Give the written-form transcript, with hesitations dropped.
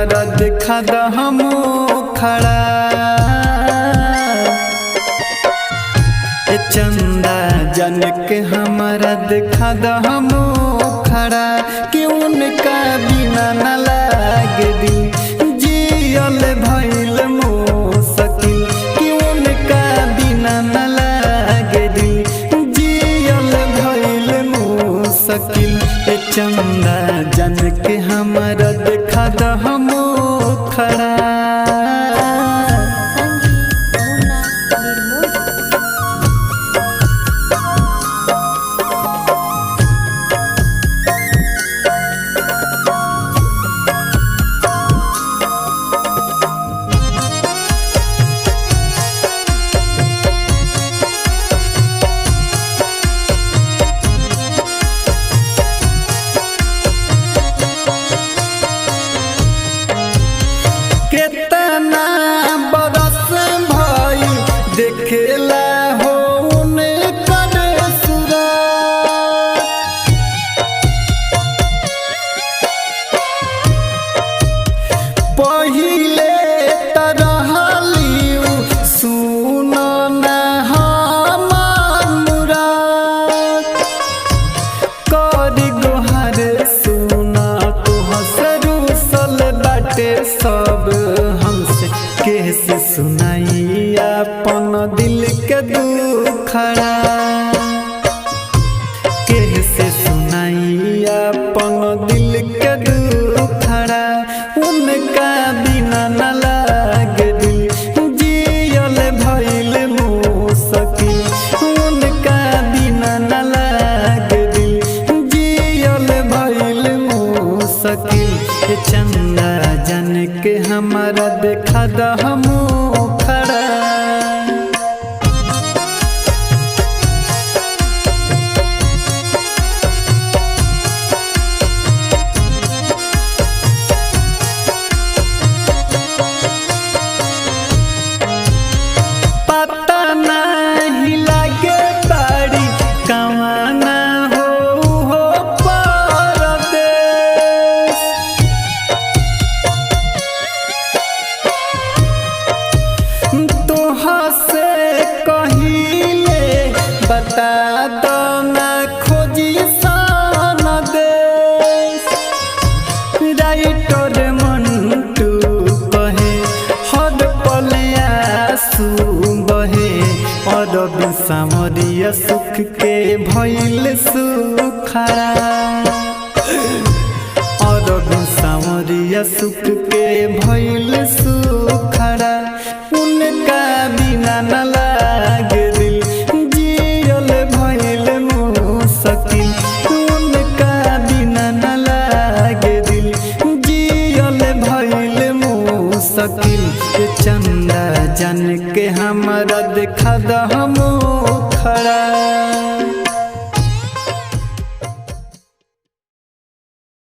हमारा देखा द हम खड़ा चंदा जन के हमारा देखा द हम खड़ा कि उनका बिना न लागे दिल जियल भइल मुश्किल कि उनका बिना न लागे दिल जियल भइल मुश्किल चंदा जन के हमारा देखा द हम खड़ा। कितना बरस भाई देखेला हो उनकर सूरत पहिले तरहलियू सुन न हमार मुराद करी गोहर सुना तुहसरू सल बाटे सब हमसे कैसे सुनाई अपन दिल के दुखड़ा कैसे सुनाई अपन दिल के दुखड़ा उनका बिना न लागे दिल जियल भइल मुश्किल उनका बिना न लागे दिल जियल भइल मुश्किल चंदा जन के हमारा देखा द हम खड़ा। पता नहीं लागे बाड़ी कवाना हो परदेश तोहर से कहिले बता दो ना खोजी सन देश राइटर मंटू कहे हर पल आंसू बहे और सामरिया सुख के भइल सुखड़ा और सामरिया सुख के भइल सुखड़ा उनका बिना न लागे दिल जियल भइल मुश्किल उनका बिना न लागे दिल जियल भइल मुश्किल चंदा जन के हमारा देखा द हम खड़ा।